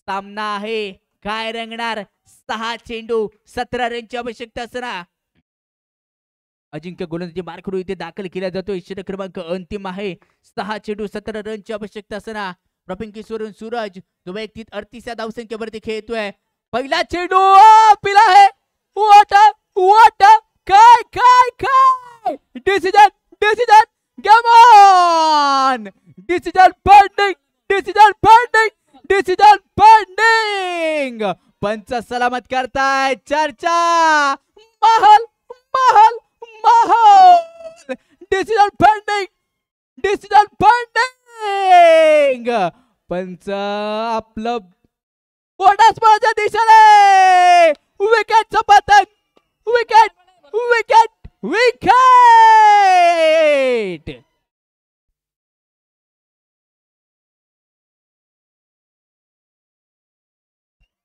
सामना आहे काय रंगणार 6 चेंडू 17 रनची आवश्यकता असणार अजिंक्य गोलंदाजी मार्करू इथे दाखल केला जातो षटक क्रमांक अंतिम आहे 6 चेंडू 17 रनची आवश्यकता असणार ड्रॉपिंग किसवरून सूरज तो वैयक्तिक 38 या धावसंख्येवरती खेळतोय पहिला चेंडू पिला आहे वाट काय काय काय decision game on decision pending पंच सलामत करताय चर्चा महल डिसिजन पेंडिंग पंच आपलं पोटास्पळाच्या दिशेने विकेटचं पतन विकेट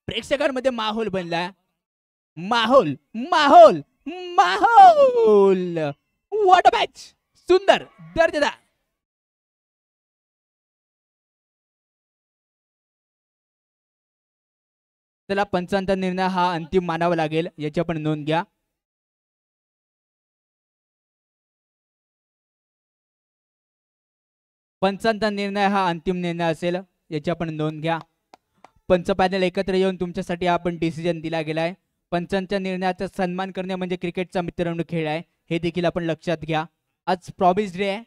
प्रेक्षकांमध्ये माहोल बनला माहोल व्हॉट अ मॅच सुंदर दर्जेदार चला पंचांचा निर्णय हा अंतिम मानावा लागेल याची आपण नोंद घ्या पंचांचा निर्णय हा अंतिम निर्णय असेल याची आपण नोंद घ्या पंच पॅनल एकत्र येऊन तुमच्यासाठी आपण डिसिजन दिला गेलाय पंचांच्या निर्णयाचा सन्मान करणे म्हणजे क्रिकेटचा मित्रवणूक खेळ आहे हे देखील आपण लक्षात घ्या आज प्रॉमिस डे आहे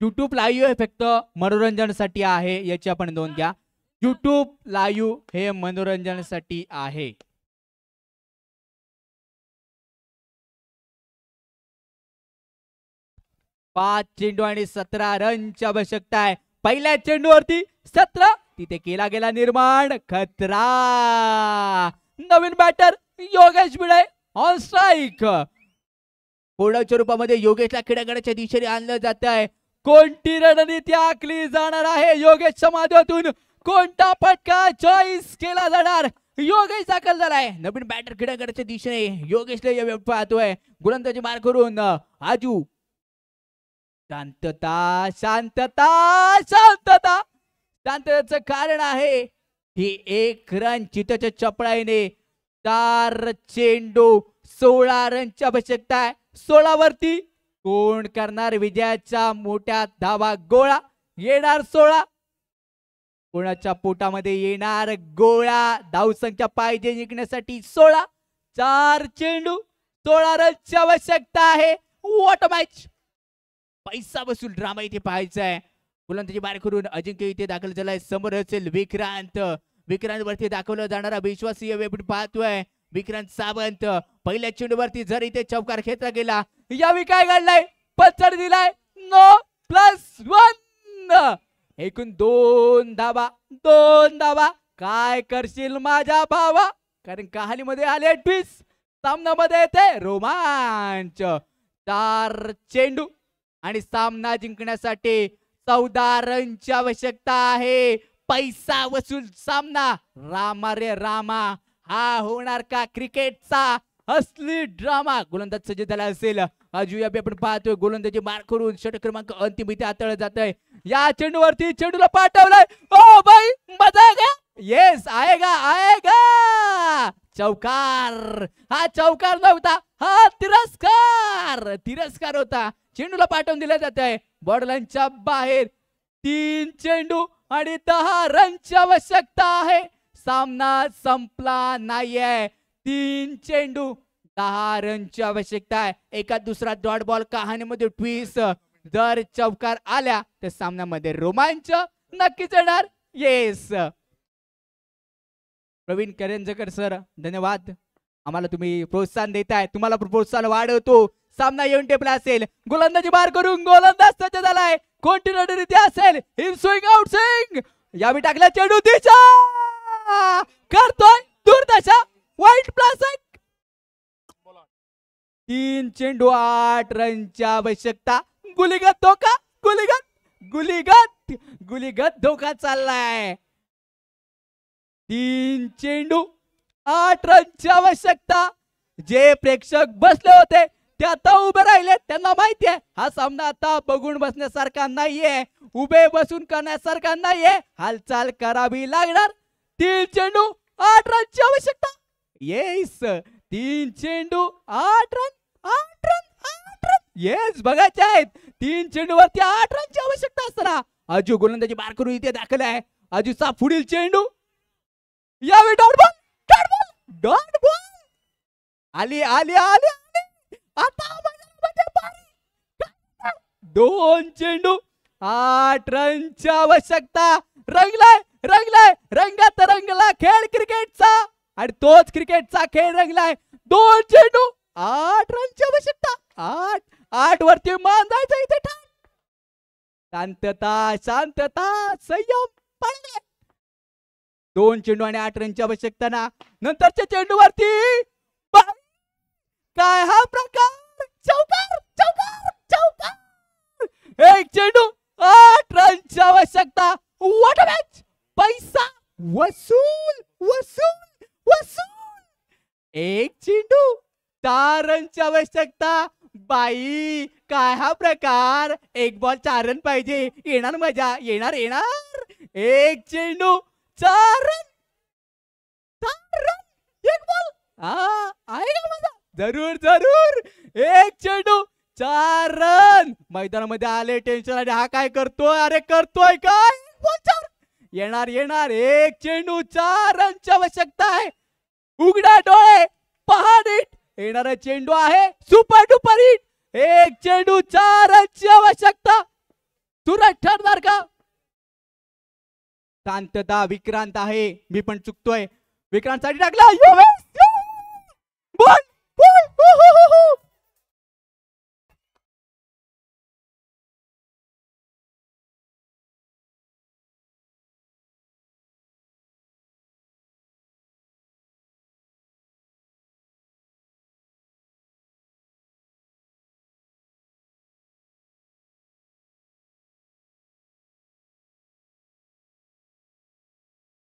YouTube लाईव्ह हे फक्त मनोरंजनासाठी आहे याची आपण नोंद घ्या YouTube लाईव्ह हे मनोरंजनासाठी आहे 5 चेंडू आणि 17 रनची आवश्यकता आहे पहिल्या चेंडूवरती 17 तिथे केला गेला निर्माण खतरा नवीन batter Yogesh Bhide on strike कोणाच्या रूपामध्ये योगेशला खेळागडाच्या दिशेने आणलं जात आहे कोणती रणनीती आखली जाणार आहे योगेशच्या माध्यमातून कोणता फटका चॉईस केला जाणार योगेश दाखल झालाय नवीन बॅटर खेळागडाच्या दिशेने योगेशला या पाहतोय गोलंदाजी मार करून आजू शांतताचं कारण आहे ही 1 रन चिताच्या चपळाईने 4 चेंडू 16 रनची आवश्यकता आहे 16 वरती कोण करणार विजयाचा मोठा धावा गोळा येणार 16 कोणाच्या पोटामध्ये येणार गोळा धावसंख्या पाहिजे जिंकण्यासाठी 16 4 चेंडू 16 रनची आवश्यकता आहे व्हॉट अ मॅच पैसा वसूल ड्रामा इथे पाहायचा आहे गोलंदाजी बाहेर करून अजिंक्य इथे दाखल झालाय समोर असेल विक्रांत वरती दाखवलं जाणारा विश्वासीय वेब पाहतोय विक्रांत सावंत पहिल्या चेंडूवरती जर इथे चौकार खेचला गेला यावेळी काय घडलाय पत्तर दिलाय नो +1 एकूण 2 धावा काय करशील माझ्या भावा कारण कहाणीमध्ये आले ट्विस्ट सामन्यामध्ये येते रोमांच 4 चेंडू आणि सामना जिंकण्यासाठी 14 रनची आवश्यकता आहे पैसा वसूल सामना रामा रे रामा हा होणार का क्रिकेटचा असली ड्रामा गोलंदाज सज्ज झाला असेल आजू या आपण पाहतोय गोलंदाजी मार करून षटक क्रमांक अंतिम इथे हाताळलं जात आहे या चेंडूवरती चेंडूला पाठवलाय ओ भाई मजा आएगा येस आएगा चौकार हा चौकार नव्हता हा तिरस्कार होता चेंडूला पाठवून दिला जात आहे बॉर्डरलाईनच्या बाहेर 3 चेंडू आणि 10 रनची आवश्यकता आहे सामना संपला नाहीये 3 चेंडू 10 रनची आवश्यकता आहे एका दुसरा डॉट बॉल कहाणीमध्ये ट्विस्ट जर चौकार आल्या तर सामन्यामध्ये रोमांच नक्कीच येणार येस प्रवीण करंजकर सर धन्यवाद आम्हाला तुम्ही प्रोत्साहन देताय तुम्हाला प्रोत्साहन वाढवतो सामना येऊन टेपला असेल गोलंदाजी बार करून गोलंदाज सज्ज झालाय कोणती रणनीती असेल इन स्विंग आउट स्विंग यावेळी टाकला चेंडू दिशा करतोय दुर्दशा वाईट प्लास्टिक 3 चेंडू 8 रनची आवश्यकता गुलीगत धोका गुलीगत धोका चाललाय 3 चेंडू 8 रनची आवश्यकता. जे प्रेक्षक बसले होते ते आता उभे राहिले. त्यांना माहिती आहे हा सामना आता बघून बसण्यासारखा नाहीये, उभे बसून करण्यासारखा नाहीये, हालचाल करावी लागणार. 3 चेंडू 8 रनची आवश्यकता. येस 3 चेंडू 8 रन 8 रन 8 रन. येस बघायचे आहेत 3 चेंडूवरती 8 रनची आवश्यकता असताना अजू गोलंदाजी बार करून इथे दाखल आहे. अजूचा पुढील चेंडू यावेळी dot ball dot ball dot ball. आली आली आली आली आता 2 चेंडू 8 रनची आवश्यकता. रंगलाय रंगलाय रंगात रंगला खेळ क्रिकेटचा आणि तोच क्रिकेटचा खेळ रंगलाय. 2 चेंडू 8 रनची आवश्यकता. 8 वरती मांडायचं इथे ठाण. शांतता शांतता संयम पाळले. 2 चेंडू आणि 8 रनची आवश्यकता ना. नंतरच्या चेंडूवरती काय हा प्रकार. चौकार चौकार चौकार. 1 चेंडू 8 रनची आवश्यकता. What a match. पैसा वसूल वसूल वसूल. 1 चेंडू 4 रनची आवश्यकता. बाई काय हा प्रकार. 1 बॉल 4 रन पाहिजे. येणार मजा येणार येणार. 1 चेंडू 4 रन 4 रन 1 बॉल. आहे का मजा. जरूर जरूर. 1 चेंडू 4 रन. मैदानामध्ये आले टेन्शन आणि हा काय करतोय. अरे करतोय काय. येणार येणार. 1 चेंडू 4 रनची आवश्यकता आहे. उघडा डोळे पहा नीट. येणारा चेंडू आहे सुपर डुपर हिट. 1 चेंडू 4 रनची आवश्यकता. सुरत ठरणार का. शांतता. विक्रांत आहे. मी पण चुकतोय. विक्रांत साठी टाकला. Ball ball